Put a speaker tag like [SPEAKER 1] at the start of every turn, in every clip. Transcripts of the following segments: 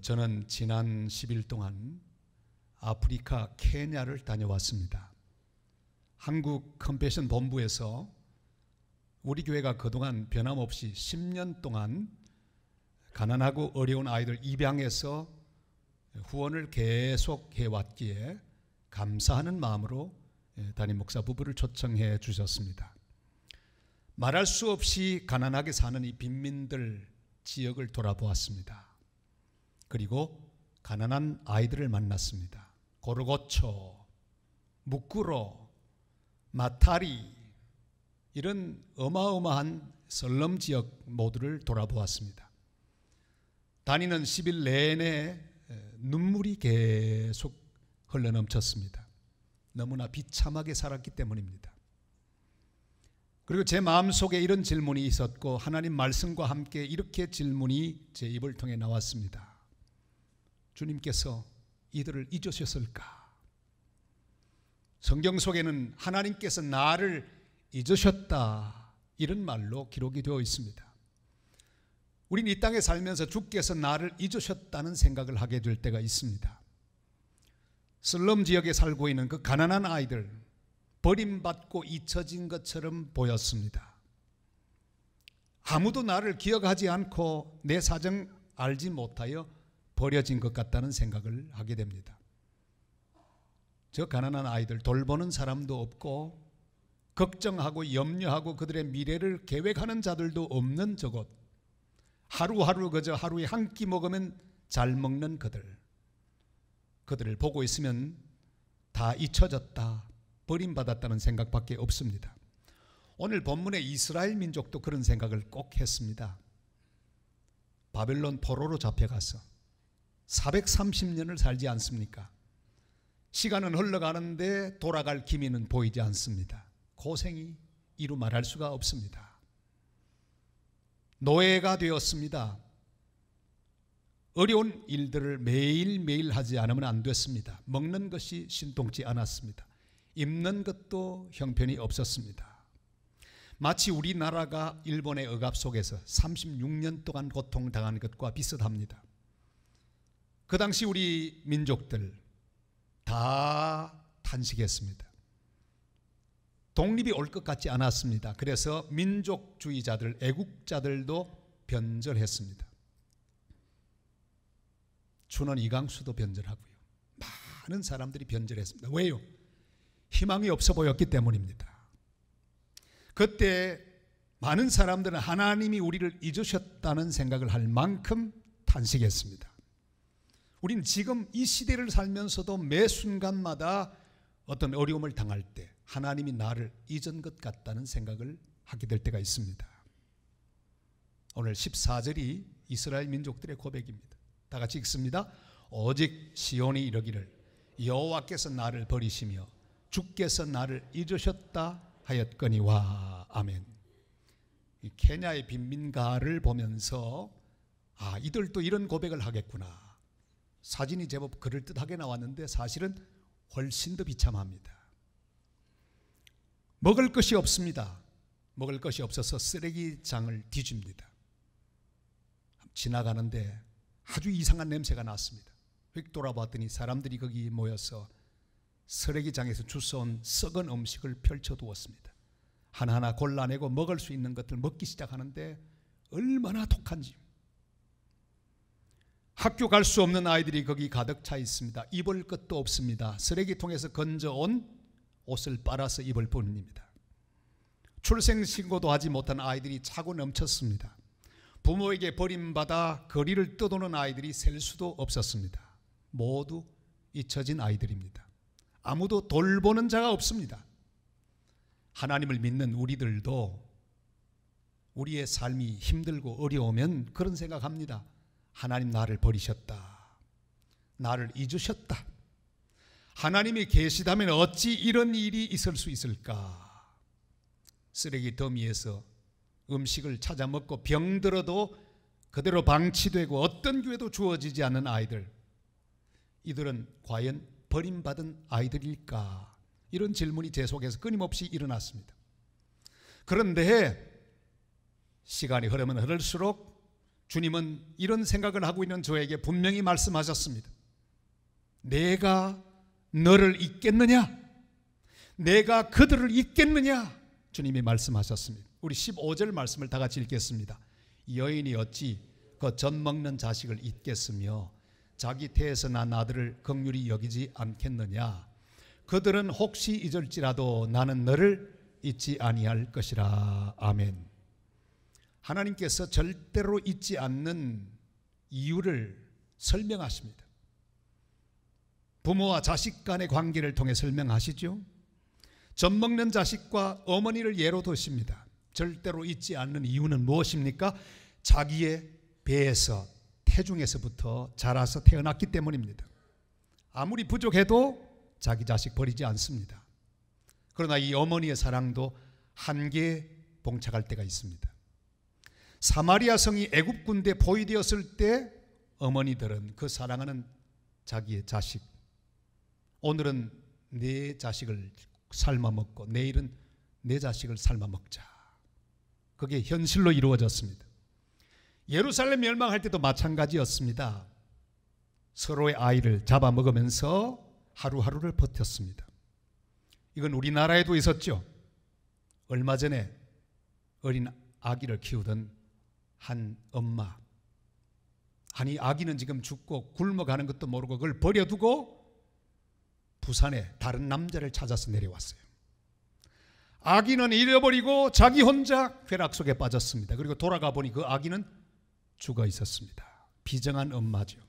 [SPEAKER 1] 저는 지난 10일 동안 아프리카 케냐를 다녀왔습니다. 한국 컴패션 본부에서 우리 교회가 그동안 변함없이 10년 동안 가난하고 어려운 아이들 입양해서 후원을 계속 해왔기에 감사하는 마음으로 담임 목사 부부를 초청해 주셨습니다. 말할 수 없이 가난하게 사는 이 빈민들 지역을 돌아보았습니다. 그리고 가난한 아이들을 만났습니다. 고르고초, 무꾸로, 마타리 이런 어마어마한 슬럼 지역 모두를 돌아보았습니다. 다니는 10일 내내 눈물이 계속 흘러넘쳤습니다. 너무나 비참하게 살았기 때문입니다. 그리고 제 마음속에 이런 질문이 있었고 하나님 말씀과 함께 이렇게 질문이 제 입을 통해 나왔습니다. 주님께서 이들을 잊으셨을까? 성경 속에는 하나님께서 나를 잊으셨다 이런 말로 기록이 되어 있습니다. 우린 이 땅에 살면서 주께서 나를 잊으셨다는 생각을 하게 될 때가 있습니다. 슬럼 지역에 살고 있는 그 가난한 아이들, 버림받고 잊혀진 것처럼 보였습니다. 아무도 나를 기억하지 않고 내 사정 알지 못하여 버려진 것 같다는 생각을 하게 됩니다. 저 가난한 아이들 돌보는 사람도 없고 걱정하고 염려하고 그들의 미래를 계획하는 자들도 없는 저곳, 하루하루 그저 하루에 한 끼 먹으면 잘 먹는 그들을 보고 있으면 다 잊혀졌다, 버림받았다는 생각밖에 없습니다. 오늘 본문의 이스라엘 민족도 그런 생각을 꼭 했습니다. 바벨론 포로로 잡혀가서 430년을 살지 않습니까? 시간은 흘러가는데 돌아갈 기미는 보이지 않습니다. 고생이 이루 말할 수가 없습니다. 노예가 되었습니다. 어려운 일들을 매일매일 하지 않으면 안 됐습니다. 먹는 것이 신통치 않았습니다. 입는 것도 형편이 없었습니다. 마치 우리나라가 일본의 억압 속에서 36년 동안 고통당한 것과 비슷합니다. 그 당시 우리 민족들 다 탄식했습니다. 독립이 올 것 같지 않았습니다. 그래서 민족주의자들, 애국자들도 변절했습니다. 춘원 이강수도 변절하고요. 많은 사람들이 변절했습니다. 왜요? 희망이 없어 보였기 때문입니다. 그때 많은 사람들은 하나님이 우리를 잊으셨다는 생각을 할 만큼 탄식했습니다. 우린 지금 이 시대를 살면서도 매 순간마다 어떤 어려움을 당할 때 하나님이 나를 잊은 것 같다는 생각을 하게 될 때가 있습니다. 오늘 14절이 이스라엘 민족들의 고백입니다. 다 같이 읽습니다. 오직 시온이 이르기를 여호와께서 나를 버리시며 주께서 나를 잊으셨다 하였거니와. 아멘. 이 케냐의 빈민가를 보면서 이들도 이런 고백을 하겠구나. 사진이 제법 그럴듯하게 나왔는데 사실은 훨씬 더 비참합니다. 먹을 것이 없습니다. 먹을 것이 없어서 쓰레기장을 뒤집니다. 지나가는데 아주 이상한 냄새가 났습니다. 휙 돌아봤더니 사람들이 거기 모여서 쓰레기장에서 주워온 썩은 음식을 펼쳐두었습니다. 하나하나 골라내고 먹을 수 있는 것들 먹기 시작하는데 얼마나 독한지. 학교 갈 수 없는 아이들이 거기 가득 차 있습니다. 입을 것도 없습니다. 쓰레기통에서 건져온 옷을 빨아서 입을 뿐입니다. 출생신고도 하지 못한 아이들이 차고 넘쳤습니다. 부모에게 버림받아 거리를 떠도는 아이들이 셀 수도 없었습니다. 모두 잊혀진 아이들입니다. 아무도 돌보는 자가 없습니다. 하나님을 믿는 우리들도 우리의 삶이 힘들고 어려우면 그런 생각합니다. 하나님 나를 버리셨다. 나를 잊으셨다. 하나님이 계시다면 어찌 이런 일이 있을 수 있을까? 쓰레기 더미에서 음식을 찾아 먹고 병들어도 그대로 방치되고 어떤 기회도 주어지지 않는 아이들, 이들은 과연 버림받은 아이들일까? 이런 질문이 제 속에서 끊임없이 일어났습니다. 그런데 시간이 흐르면 흐를수록 주님은 이런 생각을 하고 있는 저에게 분명히 말씀하셨습니다. 내가 너를 잊겠느냐? 내가 그들을 잊겠느냐? 주님이 말씀하셨습니다. 우리 15절 말씀을 다 같이 읽겠습니다. 여인이 어찌 그 젖 먹는 자식을 잊겠으며 자기 태에서 난 아들을 긍휼히 여기지 않겠느냐? 그들은 혹시 잊을지라도 나는 너를 잊지 아니할 것이라. 아멘. 하나님께서 절대로 잊지 않는 이유를 설명하십니다. 부모와 자식 간의 관계를 통해 설명하시죠. 젖 먹는 자식과 어머니를 예로 드십니다. 절대로 잊지 않는 이유는 무엇입니까? 자기의 배에서, 태중에서부터 자라서 태어났기 때문입니다. 아무리 부족해도 자기 자식 버리지 않습니다. 그러나 이 어머니의 사랑도 한계에 봉착할 때가 있습니다. 사마리아 성이 애굽 군대에 포위되었을 때 어머니들은 그 사랑하는 자기의 자식, 오늘은 내 자식을 삶아 먹고 내일은 내 자식을 삶아 먹자, 그게 현실로 이루어졌습니다. 예루살렘 멸망할 때도 마찬가지였습니다. 서로의 아이를 잡아먹으면서 하루하루를 버텼습니다. 이건 우리나라에도 있었죠. 얼마 전에 어린 아기를 키우던 한 엄마, 아니 아기는 지금 죽고 굶어가는 것도 모르고 그걸 버려두고 부산에 다른 남자를 찾아서 내려왔어요. 아기는 잃어버리고 자기 혼자 쾌락 속에 빠졌습니다. 그리고 돌아가 보니 그 아기는 죽어 있었습니다. 비정한 엄마죠.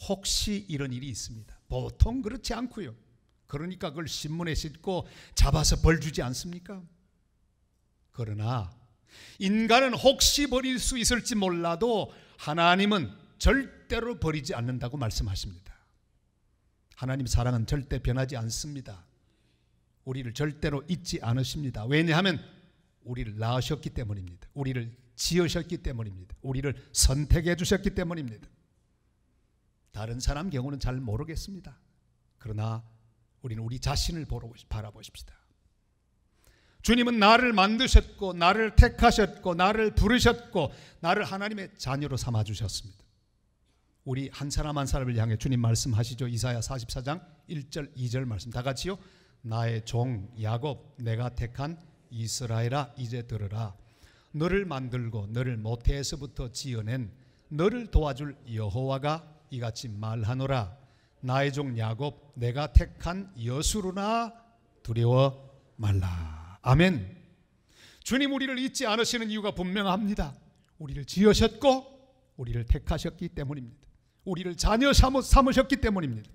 [SPEAKER 1] 혹시 이런 일이 있습니다. 보통 그렇지 않고요. 그러니까 그걸 신문에 싣고 잡아서 벌 주지 않습니까? 그러나 인간은 혹시 버릴 수 있을지 몰라도 하나님은 절대로 버리지 않는다고 말씀하십니다. 하나님 사랑은 절대 변하지 않습니다. 우리를 절대로 잊지 않으십니다. 왜냐하면 우리를 낳으셨기 때문입니다. 우리를 지으셨기 때문입니다. 우리를 선택해 주셨기 때문입니다. 다른 사람 경우는 잘 모르겠습니다. 그러나 우리는 우리 자신을 바라보십시다. 주님은 나를 만드셨고 나를 택하셨고 나를 부르셨고 나를 하나님의 자녀로 삼아주셨습니다. 우리 한 사람 한 사람을 향해 주님 말씀하시죠. 이사야 44장 1절 2절 말씀 다 같이요. 나의 종 야곱, 내가 택한 이스라엘아, 이제 들으라. 너를 만들고 너를 모태에서부터 지어낸 너를 도와줄 여호와가 이같이 말하노라. 나의 종 야곱, 내가 택한 여수르나 두려워 말라. 아멘. 주님 우리를 잊지 않으시는 이유가 분명합니다. 우리를 지으셨고 우리를 택하셨기 때문입니다. 우리를 자녀 삼으셨기 때문입니다.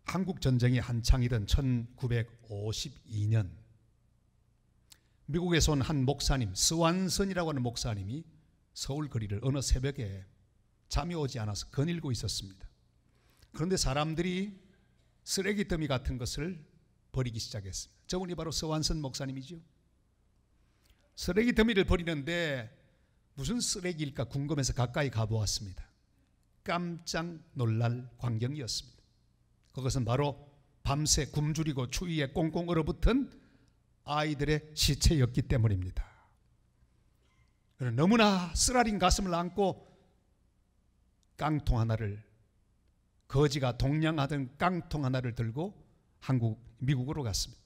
[SPEAKER 1] 한국 전쟁이 한창이던 1952년 미국에서 온 한 목사님, 스완슨이라고 하는 목사님이 서울 거리를 어느 새벽에 잠이 오지 않아서 거닐고 있었습니다. 그런데 사람들이 쓰레기 더미 같은 것을 버리기 시작했습니다. 저분이 바로 스완슨 목사님이죠. 쓰레기 더미를 버리는데 무슨 쓰레기일까 궁금해서 가까이 가보았습니다. 깜짝 놀랄 광경이었습니다. 그것은 바로 밤새 굶주리고 추위에 꽁꽁 얼어붙은 아이들의 시체였기 때문입니다. 너무나 쓰라린 가슴을 안고 깡통 하나를, 거지가 동냥하던 깡통 하나를 들고 미국으로 갔습니다.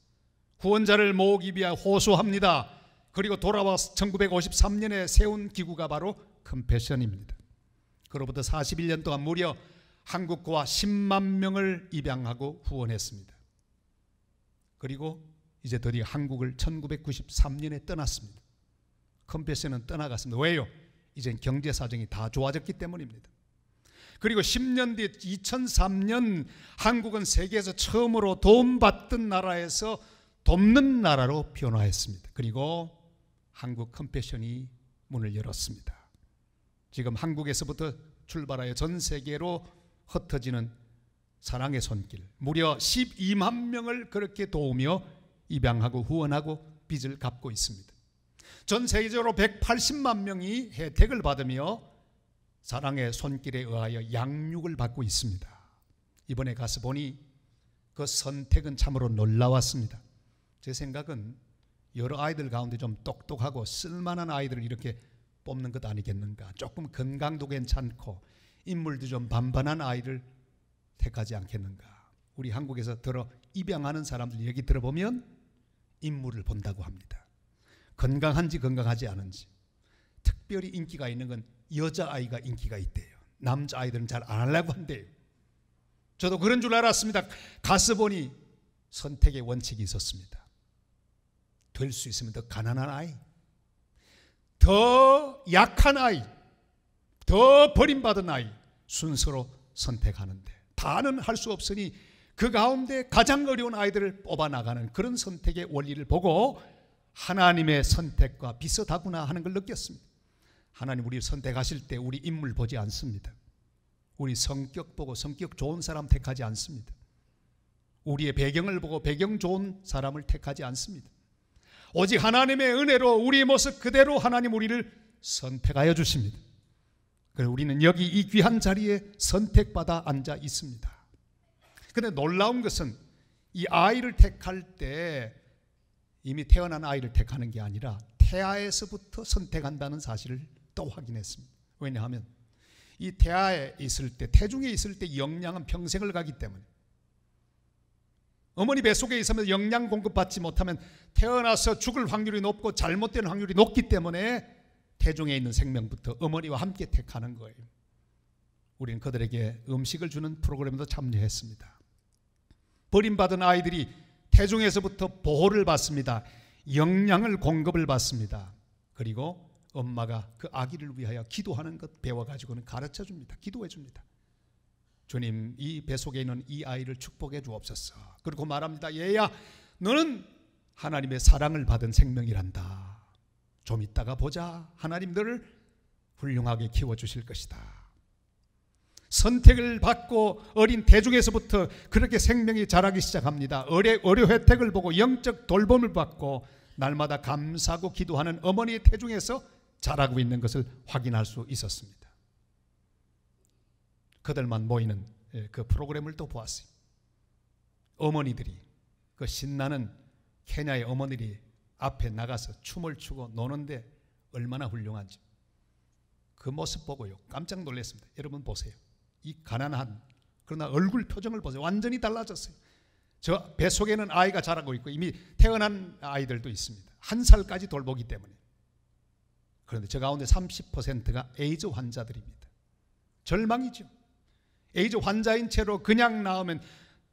[SPEAKER 1] 구원자를 모으기 위해 호소합니다. 그리고 돌아와서 1953년에 세운 기구가 바로 컴패션입니다. 그로부터 41년 동안 무려 한국과 10만 명을 입양하고 후원했습니다. 그리고 이제 드디어 한국을 1993년에 떠났습니다. 컴패션은 떠나갔습니다. 왜요? 이젠 경제 사정이 다 좋아졌기 때문입니다. 그리고 10년 뒤 2003년 한국은 세계에서 처음으로 도움받던 나라에서 돕는 나라로 변화했습니다. 그리고 한국 컴패션이 문을 열었습니다. 지금 한국에서부터 출발하여 전 세계로 흩어지는 사랑의 손길, 무려 12만 명을 그렇게 도우며 입양하고 후원하고 빚을 갚고 있습니다. 전 세계적으로 180만 명이 혜택을 받으며 사랑의 손길에 의하여 양육을 받고 있습니다. 이번에 가서 보니 그 선택은 참으로 놀라웠습니다. 제 생각은 여러 아이들 가운데 좀 똑똑하고 쓸만한 아이들을 이렇게 뽑는 것 아니겠는가. 조금 건강도 괜찮고 인물도 좀 반반한 아이를 택하지 않겠는가. 우리 한국에서 입양하는 사람들 얘기 들어보면 인물을 본다고 합니다. 건강한지 건강하지 않은지. 특별히 인기가 있는 건 여자아이가 인기가 있대요. 남자아이들은 잘 안 하려고 한대요. 저도 그런 줄 알았습니다. 가서 보니 선택의 원칙이 있었습니다. 될 수 있으면 더 가난한 아이, 더 약한 아이, 더 버림받은 아이 순서로 선택하는데, 다는 할 수 없으니 그 가운데 가장 어려운 아이들을 뽑아나가는 그런 선택의 원리를 보고 하나님의 선택과 비슷하구나 하는 걸 느꼈습니다. 하나님 우리 선택하실 때 우리 인물 보지 않습니다. 우리 성격 보고 성격 좋은 사람 택하지 않습니다. 우리의 배경을 보고 배경 좋은 사람을 택하지 않습니다. 오직 하나님의 은혜로 우리의 모습 그대로 하나님 우리를 선택하여 주십니다. 그래서 우리는 여기 이 귀한 자리에 선택받아 앉아 있습니다. 그런데 놀라운 것은 이 아이를 택할 때 이미 태어난 아이를 택하는 게 아니라 태아에서부터 선택한다는 사실을 또 확인했습니다. 왜냐하면 이 태아에 있을 때, 태중에 있을 때 영양은 평생을 가기 때문에, 어머니 뱃속에 있으면서 영양 공급받지 못하면 태어나서 죽을 확률이 높고 잘못된 확률이 높기 때문에 태중에 있는 생명부터 어머니와 함께 택하는 거예요. 우리는 그들에게 음식을 주는 프로그램도 참여했습니다. 버림받은 아이들이 태중에서부터 보호를 받습니다. 영양을 공급을 받습니다. 그리고 엄마가 그 아기를 위하여 기도하는 것 배워가지고는 가르쳐 줍니다. 기도해 줍니다. 주님, 이 뱃속에 있는 이 아이를 축복해 주옵소서. 그리고 말합니다. 얘야, 너는 하나님의 사랑을 받은 생명이란다. 좀 이따가 보자. 하나님 너를 훌륭하게 키워주실 것이다. 선택을 받고 어린 태중에서부터 그렇게 생명이 자라기 시작합니다. 의료 혜택을 보고 영적 돌봄을 받고 날마다 감사하고 기도하는 어머니의 태중에서 자라고 있는 것을 확인할 수 있었습니다. 그들만 모이는 그 프로그램을 또 보았어요. 어머니들이, 그 신나는 케냐의 어머니들이 앞에 나가서 춤을 추고 노는데 얼마나 훌륭한지 그 모습 보고요 깜짝 놀랐습니다. 여러분 보세요. 이 가난한, 그러나 얼굴 표정을 보세요. 완전히 달라졌어요. 저 뱃속에는 아이가 자라고 있고 이미 태어난 아이들도 있습니다. 1살까지 돌보기 때문에. 그런데 저 가운데 30%가 에이즈 환자들입니다. 절망이죠. 에이즈 환자인 채로 그냥 나오면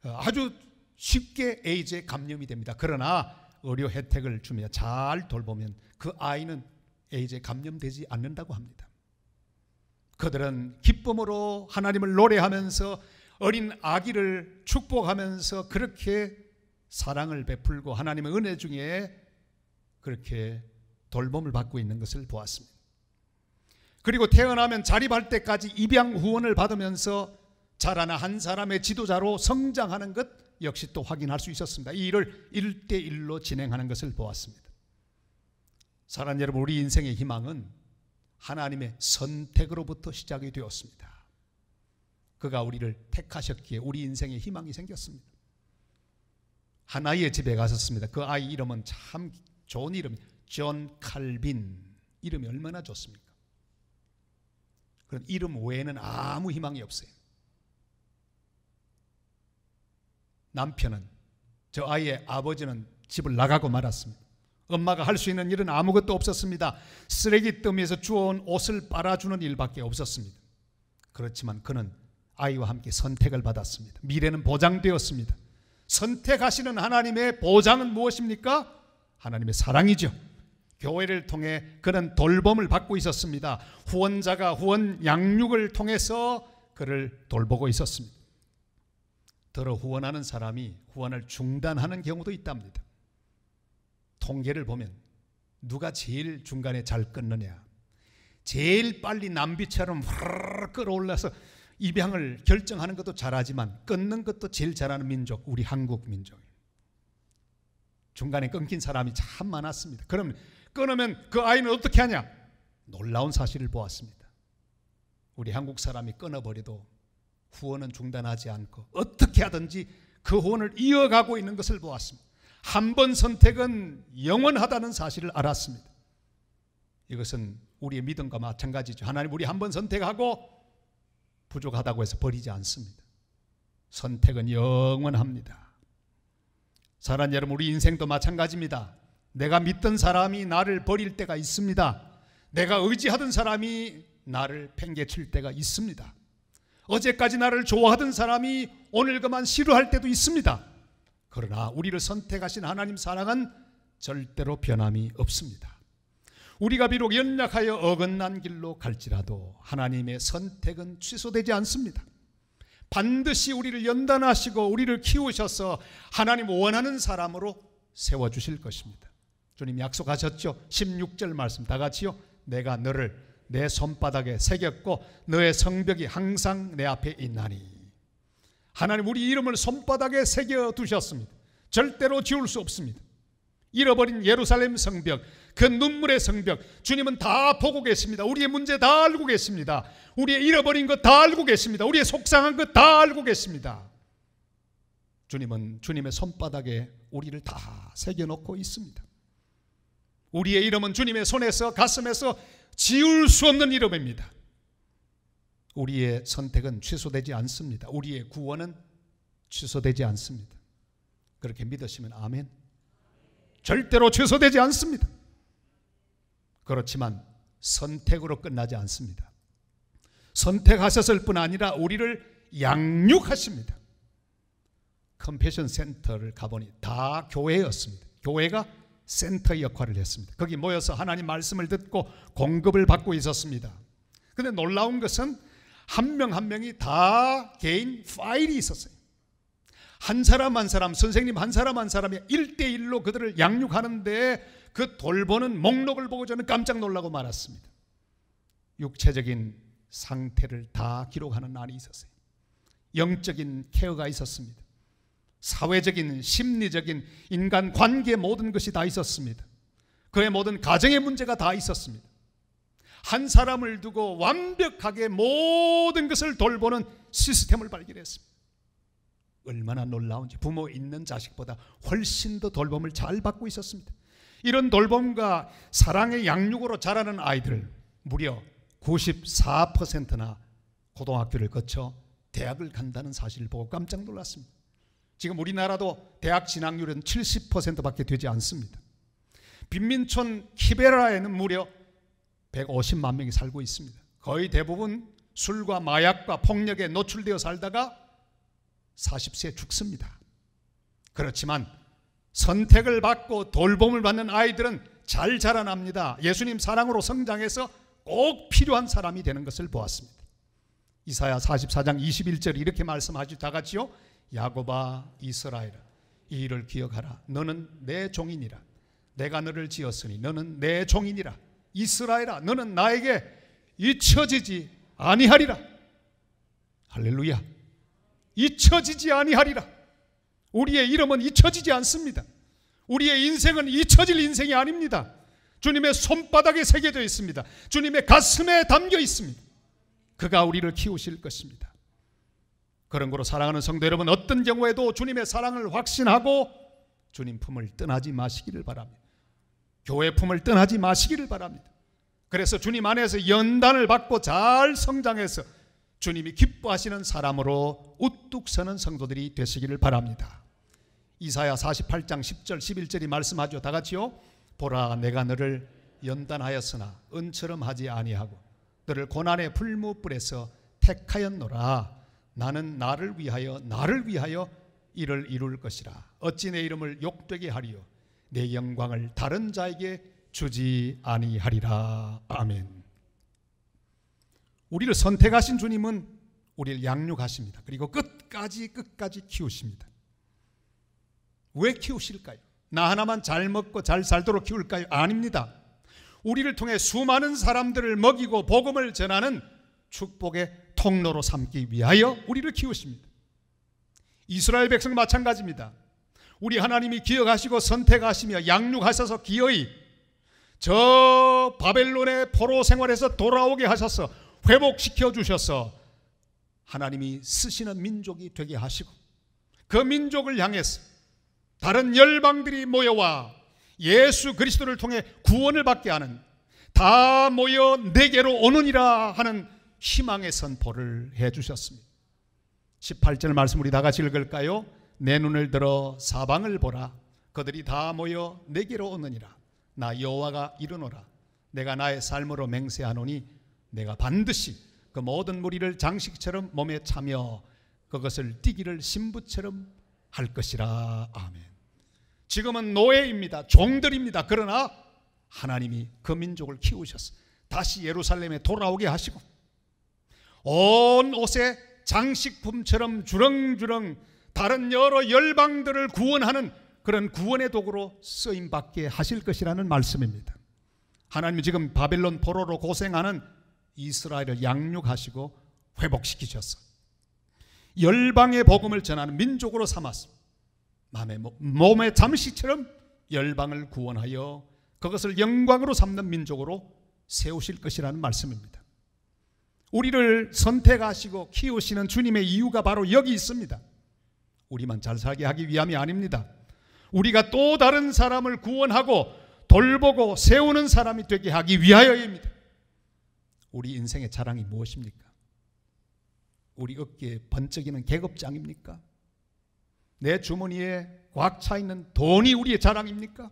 [SPEAKER 1] 아주 쉽게 에이즈에 감염이 됩니다. 그러나 의료 혜택을 주며 잘 돌보면 그 아이는 에이즈에 감염되지 않는다고 합니다. 그들은 기쁨으로 하나님을 노래하면서 어린 아기를 축복하면서 그렇게 사랑을 베풀고 하나님의 은혜 중에 그렇게 돌봄을 받고 있는 것을 보았습니다. 그리고 태어나면 자립할 때까지 입양 후원을 받으면서 자라나 한 사람의 지도자로 성장하는 것 역시 또 확인할 수 있었습니다. 이 일을 1대1로 진행하는 것을 보았습니다. 사랑하는 여러분, 우리 인생의 희망은 하나님의 선택으로부터 시작이 되었습니다. 그가 우리를 택하셨기에 우리 인생에 희망이 생겼습니다. 한 아이의 집에 갔었습니다. 그 아이 이름은 참 좋은 이름이에요. 존 칼빈. 이름이 얼마나 좋습니까? 그런 이름 외에는 아무 희망이 없어요. 남편은, 저 아이의 아버지는 집을 나가고 말았습니다. 엄마가 할 수 있는 일은 아무것도 없었습니다. 쓰레기 더미에서 주워온 옷을 빨아주는 일밖에 없었습니다. 그렇지만 그는 아이와 함께 선택을 받았습니다. 미래는 보장되었습니다. 선택하시는 하나님의 보장은 무엇입니까? 하나님의 사랑이죠. 교회를 통해 그는 돌봄을 받고 있었습니다. 후원자가 후원 양육을 통해서 그를 돌보고 있었습니다. 더러 후원하는 사람이 후원을 중단하는 경우도 있답니다. 통계를 보면 누가 제일 중간에 잘 끊느냐, 제일 빨리 남비처럼 후루룩 끌어올라서 입양을 결정하는 것도 잘하지만 끊는 것도 제일 잘하는 민족, 우리 한국 민족이에요. 중간에 끊긴 사람이 참 많았습니다. 그럼 끊으면 그 아이는 어떻게 하냐? 놀라운 사실을 보았습니다. 우리 한국 사람이 끊어버려도 후원은 중단하지 않고 어떻게 하든지 그 후원을 이어가고 있는 것을 보았습니다. 한 번 선택은 영원하다는 사실을 알았습니다. 이것은 우리의 믿음과 마찬가지죠. 하나님 우리 한번 선택하고 부족하다고 해서 버리지 않습니다. 선택은 영원합니다. 사랑하는 여러분, 우리 인생도 마찬가지입니다. 내가 믿던 사람이 나를 버릴 때가 있습니다. 내가 의지하던 사람이 나를 팽개칠 때가 있습니다. 어제까지 나를 좋아하던 사람이 오늘 그만 싫어할 때도 있습니다. 그러나 우리를 선택하신 하나님 사랑은 절대로 변함이 없습니다. 우리가 비록 연약하여 어긋난 길로 갈지라도 하나님의 선택은 취소되지 않습니다. 반드시 우리를 연단하시고 우리를 키우셔서 하나님 원하는 사람으로 세워주실 것입니다. 주님 약속하셨죠. 16절 말씀 다 같이요. 내가 너를 내 손바닥에 새겼고 너의 성벽이 항상 내 앞에 있나니. 하나님 우리 이름을 손바닥에 새겨두셨습니다. 절대로 지울 수 없습니다. 잃어버린 예루살렘 성벽, 그 눈물의 성벽, 주님은 다 보고 계십니다. 우리의 문제 다 알고 계십니다. 우리의 잃어버린 것 다 알고 계십니다. 우리의 속상한 것 다 알고 계십니다. 주님은 주님의 손바닥에 우리를 다 새겨놓고 있습니다. 우리의 이름은 주님의 손에서 가슴에서 지울 수 없는 이름입니다. 우리의 선택은 취소되지 않습니다. 우리의 구원은 취소되지 않습니다. 그렇게 믿으시면 아멘. 절대로 취소되지 않습니다. 그렇지만 선택으로 끝나지 않습니다. 선택하셨을 뿐 아니라 우리를 양육하십니다. 컴패션 센터를 가보니 다 교회였습니다. 교회가 센터 역할을 했습니다. 거기 모여서 하나님 말씀을 듣고 공급을 받고 있었습니다. 그런데 놀라운 것은 한 명 한 명이 다 개인 파일이 있었어요. 한 사람 한 사람, 선생님 한 사람 한 사람이 1대1로 그들을 양육하는데 그 돌보는 목록을 보고 저는 깜짝 놀라고 말았습니다. 육체적인 상태를 다 기록하는 난이 있었어요. 영적인 케어가 있었습니다. 사회적인, 심리적인, 인간 관계 모든 것이 다 있었습니다. 그의 모든 가정의 문제가 다 있었습니다. 한 사람을 두고 완벽하게 모든 것을 돌보는 시스템을 발견했습니다. 얼마나 놀라운지. 부모 있는 자식보다 훨씬 더 돌봄을 잘 받고 있었습니다. 이런 돌봄과 사랑의 양육으로 자라는 아이들 무려 94%나 고등학교를 거쳐 대학을 간다는 사실을 보고 깜짝 놀랐습니다. 지금 우리나라도 대학 진학률은 70%밖에 되지 않습니다. 빈민촌 키베라에는 무려 150만 명이 살고 있습니다. 거의 대부분 술과 마약과 폭력에 노출되어 살다가 40세에 죽습니다. 그렇지만 선택을 받고 돌봄을 받는 아이들은 잘 자라납니다. 예수님 사랑으로 성장해서 꼭 필요한 사람이 되는 것을 보았습니다. 이사야 44장 21절 이렇게 말씀하죠. 다 같이요. 야곱아 이스라엘아 이 일을 기억하라. 너는 내 종이니라. 내가 너를 지었으니 너는 내 종이니라. 이스라엘아 너는 나에게 잊혀지지 아니하리라. 할렐루야. 잊혀지지 아니하리라. 우리의 이름은 잊혀지지 않습니다. 우리의 인생은 잊혀질 인생이 아닙니다. 주님의 손바닥에 새겨져 있습니다. 주님의 가슴에 담겨 있습니다. 그가 우리를 키우실 것입니다. 그런 거로 사랑하는 성도 여러분, 어떤 경우에도 주님의 사랑을 확신하고 주님 품을 떠나지 마시기를 바랍니다. 교회 품을 떠나지 마시기를 바랍니다. 그래서 주님 안에서 연단을 받고 잘 성장해서 주님이 기뻐하시는 사람으로 우뚝 서는 성도들이 되시기를 바랍니다. 이사야 48장 10절 11절이 말씀하죠. 다 같이요. 보라 내가 너를 연단하였으나 은처럼 하지 아니하고 너를 고난의 풀무불에서 택하였노라. 나는 나를 위하여 이를 이룰 것이라. 어찌 내 이름을 욕되게 하리요 내 영광을 다른 자에게 주지 아니하리라. 아멘. 우리를 선택하신 주님은 우리를 양육하십니다. 그리고 끝까지 키우십니다. 왜 키우실까요? 나 하나만 잘 먹고 잘 살도록 키울까요? 아닙니다. 우리를 통해 수많은 사람들을 먹이고 복음을 전하는 축복의 통로로 삼기 위하여 우리를 키우십니다. 이스라엘 백성 마찬가지입니다. 우리 하나님이 기억하시고 선택하시며 양육하셔서 기어이 저 바벨론의 포로 생활에서 돌아오게 하셔서 회복시켜 주셔서 하나님이 쓰시는 민족이 되게 하시고 그 민족을 향해서 다른 열방들이 모여와 예수 그리스도를 통해 구원을 받게 하는, 다 모여 내게로 오느니라 하는 희망의 선포를 해주셨습니다. 18절 말씀 우리 다 같이 읽을까요? 내 눈을 들어 사방을 보라. 그들이 다 모여 내게로 오느니라. 나 여호와가 이르노라. 내가 나의 삶으로 맹세하노니 내가 반드시 그 모든 무리를 장식처럼 몸에 차며 그것을 띠기를 신부처럼 할 것이라. 아멘. 지금은 노예입니다. 종들입니다. 그러나 하나님이 그 민족을 키우셔서 다시 예루살렘에 돌아오게 하시고 온 옷에 장식품처럼 주렁주렁 다른 여러 열방들을 구원하는 그런 구원의 도구로 쓰임받게 하실 것이라는 말씀입니다. 하나님이 지금 바벨론 포로로 고생하는 이스라엘을 양육하시고 회복시키셔서 열방의 복음을 전하는 민족으로 삼았습니다. 몸의 잠시처럼 열방을 구원하여 그것을 영광으로 삼는 민족으로 세우실 것이라는 말씀입니다. 우리를 선택하시고 키우시는 주님의 이유가 바로 여기 있습니다. 우리만 잘 살게 하기 위함이 아닙니다. 우리가 또 다른 사람을 구원하고 돌보고 세우는 사람이 되게 하기 위하여입니다. 우리 인생의 자랑이 무엇입니까? 우리 어깨에 번쩍이는 계급장입니까? 내 주머니에 꽉 차 있는 돈이 우리의 자랑입니까?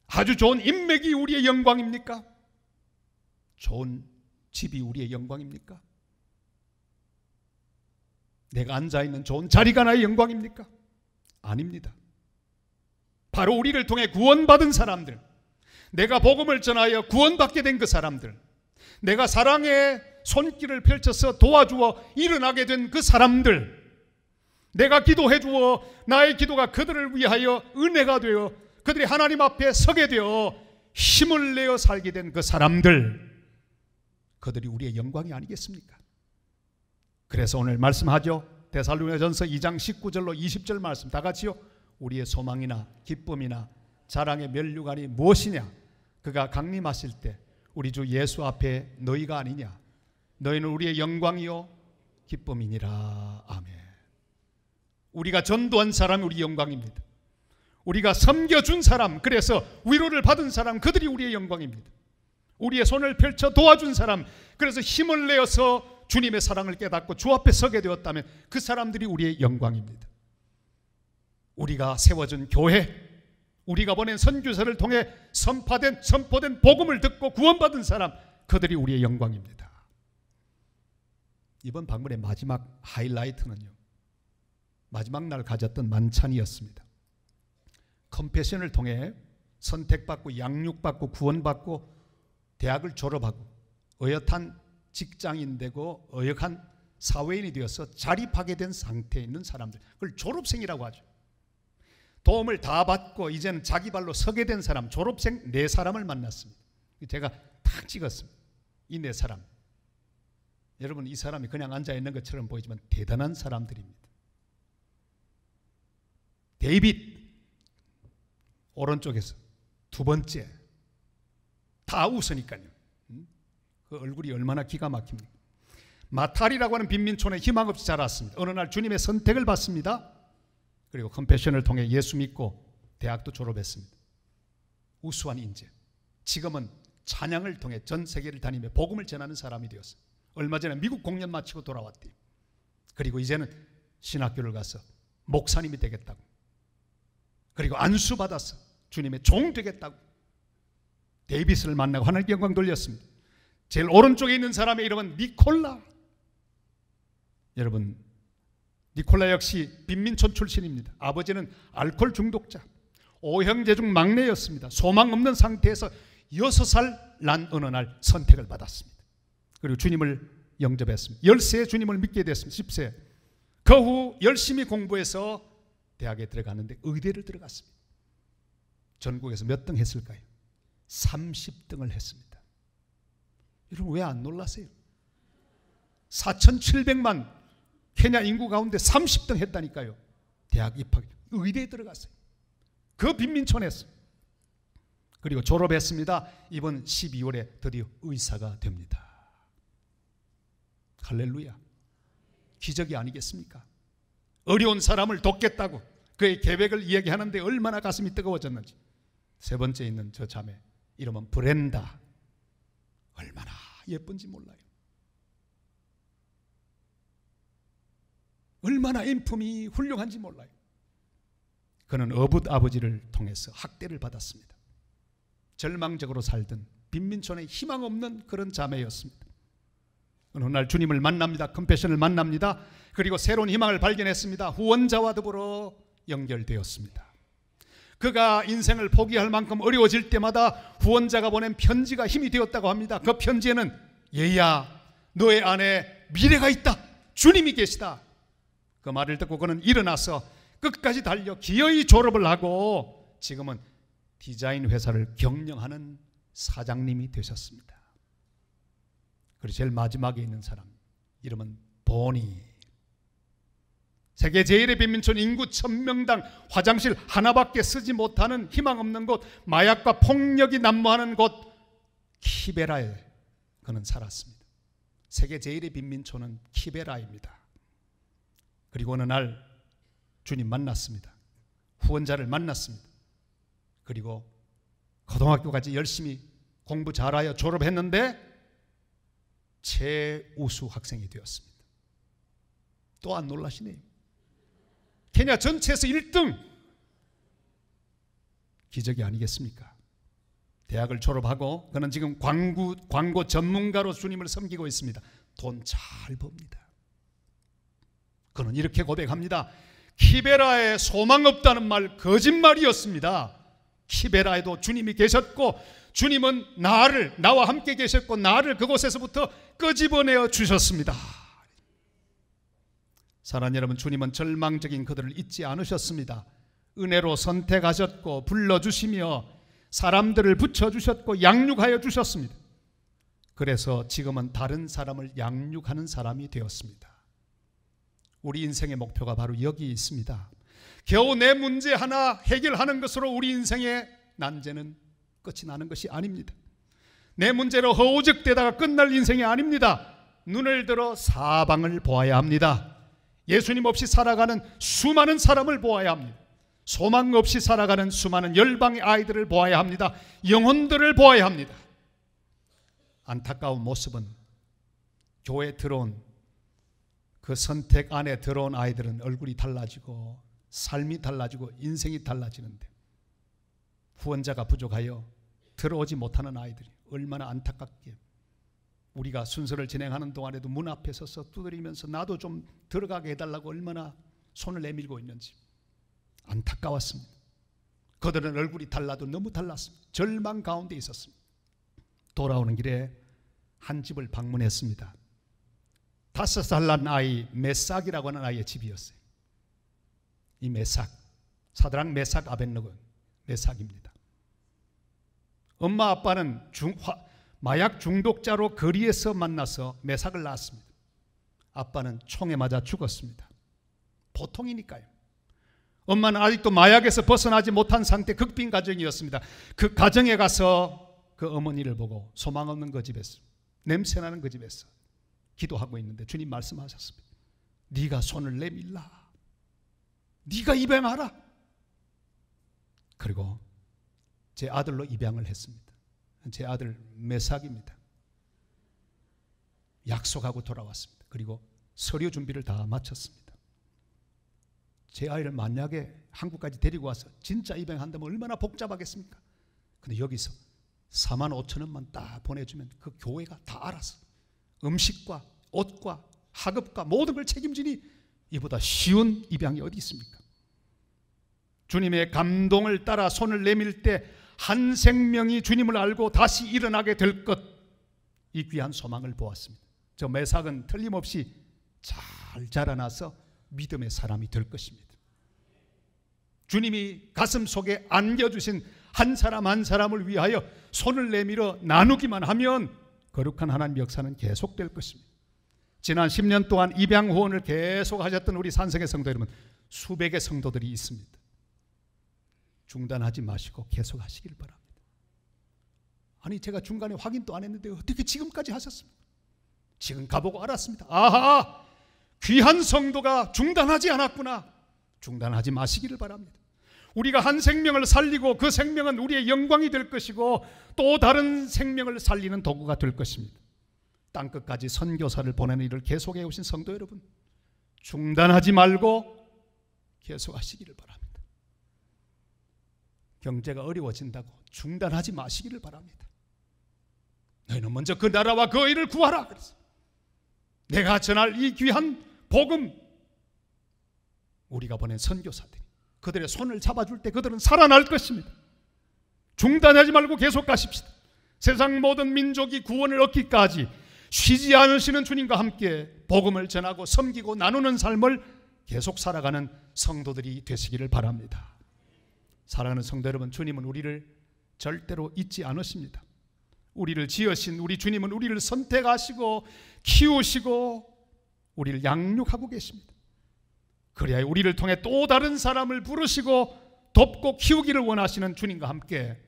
[SPEAKER 1] 아주 좋은 인맥이 우리의 영광입니까? 좋은 집이 우리의 영광입니까? 내가 앉아있는 좋은 자리가 나의 영광입니까? 아닙니다. 바로 우리를 통해 구원받은 사람들, 내가 복음을 전하여 구원받게 된 그 사람들, 내가 사랑의 손길을 펼쳐서 도와주어 일어나게 된 그 사람들, 내가 기도해 주어 나의 기도가 그들을 위하여 은혜가 되어 그들이 하나님 앞에 서게 되어 힘을 내어 살게 된 그 사람들, 그들이 우리의 영광이 아니겠습니까? 그래서 오늘 말씀하죠. 데살로니가전서 2장 19절로 20절 말씀 다 같이요. 우리의 소망이나 기쁨이나 자랑의 면류관이 무엇이냐? 그가 강림하실 때 우리 주 예수 앞에 너희가 아니냐? 너희는 우리의 영광이요 기쁨이니라. 아멘. 우리가 전도한 사람이 우리 영광입니다. 우리가 섬겨준 사람, 그래서 위로를 받은 사람, 그들이 우리의 영광입니다. 우리의 손을 펼쳐 도와준 사람, 그래서 힘을 내어서 주님의 사랑을 깨닫고 주 앞에 서게 되었다면 그 사람들이 우리의 영광입니다. 우리가 세워준 교회, 우리가 보낸 선교사를 통해 선포된 복음을 듣고 구원받은 사람, 그들이 우리의 영광입니다. 이번 방문의 마지막 하이라이트는요, 마지막 날 가졌던 만찬이었습니다. 컴패션을 통해 선택받고 양육받고 구원받고 대학을 졸업하고 어엿한 직장인 되고 어엿한 사회인이 되어서 자립하게 된 상태에 있는 사람들, 그걸 졸업생이라고 하죠. 도움을 다 받고 이제는 자기 발로 서게 된 사람, 졸업생 4사람을 만났습니다. 제가 탁 찍었습니다. 이 4사람, 여러분, 이 사람이 그냥 앉아있는 것처럼 보이지만 대단한 사람들입니다. 데이빗 오른쪽에서 두 번째, 다 웃으니까요. 그 얼굴이 얼마나 기가 막힙니까? 마탈이라고 하는 빈민촌에 희망 없이 자랐습니다. 어느 날 주님의 선택을 받습니다. 그리고 컴패션을 통해 예수 믿고 대학도 졸업했습니다. 우수한 인재. 지금은 찬양을 통해 전 세계를 다니며 복음을 전하는 사람이 되었어요. 얼마 전에 미국 공연 마치고 돌아왔대요. 그리고 이제는 신학교를 가서 목사님이 되겠다고, 그리고 안수받아서 주님의 종 되겠다고 데이빗을 만나고 하나님께 영광 돌렸습니다. 제일 오른쪽에 있는 사람의 이름은 니콜라. 여러분, 니콜라 역시 빈민촌 출신입니다. 아버지는 알코올 중독자, 5형제 중 막내였습니다. 소망 없는 상태에서 6살 난 어느 날 선택을 받았습니다. 그리고 주님을 영접했습니다. 10세에 주님을 믿게 됐습니다. 10세. 그 후 열심히 공부해서 대학에 들어갔는데 의대를 들어갔습니다. 전국에서 몇 등 했을까요? 30등을 했습니다. 여러분, 왜 안 놀라세요? 4,700만 케냐 인구 가운데 30등 했다니까요. 대학 입학, 의대에 들어갔어요. 그 빈민촌에서. 그리고 졸업했습니다. 이번 12월에 드디어 의사가 됩니다. 할렐루야. 기적이 아니겠습니까? 어려운 사람을 돕겠다고 그의 계획을 이야기하는데 얼마나 가슴이 뜨거워졌는지. 세 번째 있는 저 자매 이름은 브렌다. 얼마나 예쁜지 몰라요. 얼마나 인품이 훌륭한지 몰라요. 그는 어붓 아버지를 통해서 학대를 받았습니다. 절망적으로 살던 빈민촌에 희망 없는 그런 자매였습니다. 어느 날 주님을 만납니다. 컴패션을 만납니다. 그리고 새로운 희망을 발견했습니다. 후원자와 더불어 연결되었습니다. 그가 인생을 포기할 만큼 어려워질 때마다 후원자가 보낸 편지가 힘이 되었다고 합니다. 그 편지에는 얘야, 너의 안에 미래가 있다. 주님이 계시다. 그 말을 듣고 그는 일어나서 끝까지 달려 기어이 졸업을 하고 지금은 디자인 회사를 경영하는 사장님이 되셨습니다. 그리고 제일 마지막에 있는 사람 이름은 보니. 세계 제1의 빈민촌 인구 1000명당 화장실 하나밖에 쓰지 못하는 희망 없는 곳, 마약과 폭력이 난무하는 곳 키베라에 그는 살았습니다. 세계 제1의 빈민촌은 키베라입니다. 그리고 어느 날 주님 만났습니다. 후원자를 만났습니다. 그리고 고등학교까지 열심히 공부 잘하여 졸업했는데 최우수 학생이 되었습니다. 또 안 놀라시네요. 케냐 전체에서 1등. 기적이 아니겠습니까? 대학을 졸업하고 그는 지금 광고 전문가로 주님을 섬기고 있습니다. 돈 잘 법니다. 그는 이렇게 고백합니다. 키베라에 소망 없다는 말 거짓말이었습니다. 키베라에도 주님이 계셨고 주님은 나와 함께 계셨고 나를 그곳에서부터 끄집어내어 주셨습니다. 사랑하는 여러분, 주님은 절망적인 그들을 잊지 않으셨습니다. 은혜로 선택하셨고 불러주시며 사람들을 붙여주셨고 양육하여 주셨습니다. 그래서 지금은 다른 사람을 양육하는 사람이 되었습니다. 우리 인생의 목표가 바로 여기 있습니다. 겨우 내 문제 하나 해결하는 것으로 우리 인생의 난제는 끝이 나는 것이 아닙니다. 내 문제로 허우적대다가 끝날 인생이 아닙니다. 눈을 들어 사방을 보아야 합니다. 예수님 없이 살아가는 수많은 사람을 보아야 합니다. 소망 없이 살아가는 수많은 열방의 아이들을 보아야 합니다. 영혼들을 보아야 합니다. 안타까운 모습은 교회에 들어온 그 선택 안에 들어온 아이들은 얼굴이 달라지고 삶이 달라지고 인생이 달라지는데 후원자가 부족하여 들어오지 못하는 아이들이 얼마나 안타깝게 우리가 순서를 진행하는 동안에도 문 앞에 서서 두드리면서 나도 좀 들어가게 해달라고 얼마나 손을 내밀고 있는지 안타까웠습니다. 그들은 얼굴이 달라도 너무 달랐습니다. 절망 가운데 있었습니다. 돌아오는 길에 한 집을 방문했습니다. 5살 난 아이 메삭이라고 하는 아이의 집이었어요. 이 메삭, 사드락 메삭 아벳느고 메삭입니다. 엄마 아빠는 마약 중독자로 거리에서 만나서 메삭을 낳았습니다. 아빠는 총에 맞아 죽었습니다. 보통이니까요. 엄마는 아직도 마약에서 벗어나지 못한 상태 극빈 가정이었습니다. 그 가정에 가서 그 어머니를 보고 소망 없는 그 집에서 냄새나는 그 집에서 기도하고 있는데 주님 말씀하셨습니다. 네가 손을 내밀라. 네가 입양하라. 그리고 제 아들로 입양을 했습니다. 제 아들 메삭입니다. 약속하고 돌아왔습니다. 그리고 서류 준비를 다 마쳤습니다. 제 아이를 만약에 한국까지 데리고 와서 진짜 입양한다면 얼마나 복잡하겠습니까? 근데 여기서 4만 5천 원만 딱 보내주면 그 교회가 다 알아서 음식과 옷과 학업과 모든 걸 책임지니 이보다 쉬운 입양이 어디 있습니까? 주님의 감동을 따라 손을 내밀 때 한 생명이 주님을 알고 다시 일어나게 될 것, 이 귀한 소망을 보았습니다. 저 메삭은 틀림없이 잘 자라나서 믿음의 사람이 될 것입니다. 주님이 가슴 속에 안겨주신 한 사람 한 사람을 위하여 손을 내밀어 나누기만 하면 거룩한 하나님의 역사는 계속될 것입니다. 지난 10년 동안 입양 후원을 계속 하셨던 우리 산성의 성도 여러분, 수백의 성도들이 있습니다. 중단하지 마시고 계속 하시길 바랍니다. 아니 제가 중간에 확인도 안 했는데 어떻게 지금까지 하셨습니까? 지금 가보고 알았습니다. 아하, 귀한 성도가 중단하지 않았구나. 중단하지 마시기를 바랍니다. 우리가 한 생명을 살리고 그 생명은 우리의 영광이 될 것이고 또 다른 생명을 살리는 도구가 될 것입니다. 땅끝까지 선교사를 보내는 일을 계속해 오신 성도 여러분, 중단하지 말고 계속하시기를 바랍니다. 경제가 어려워진다고 중단하지 마시기를 바랍니다. 너희는 먼저 그 나라와 그 의를 구하라. 그래서 내가 전할 이 귀한 복음, 우리가 보낸 선교사들이 그들의 손을 잡아줄 때 그들은 살아날 것입니다. 중단하지 말고 계속 가십시다. 세상 모든 민족이 구원을 얻기까지 쉬지 않으시는 주님과 함께 복음을 전하고 섬기고 나누는 삶을 계속 살아가는 성도들이 되시기를 바랍니다. 사랑하는 성도 여러분, 주님은 우리를 절대로 잊지 않으십니다. 우리를 지으신 우리 주님은 우리를 선택하시고 키우시고 우리를 양육하고 계십니다. 그래야 우리를 통해 또 다른 사람을 부르시고 돕고 키우기를 원하시는 주님과 함께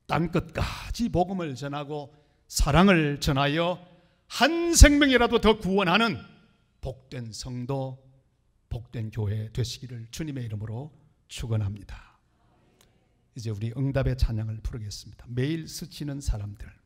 [SPEAKER 1] 땅끝까지 복음을 전하고 사랑을 전하여 한 생명이라도 더 구원하는 복된 성도, 복된 교회 되시기를 주님의 이름으로 축원합니다. 이제 우리 응답의 찬양을 부르겠습니다. 매일 스치는 사람들.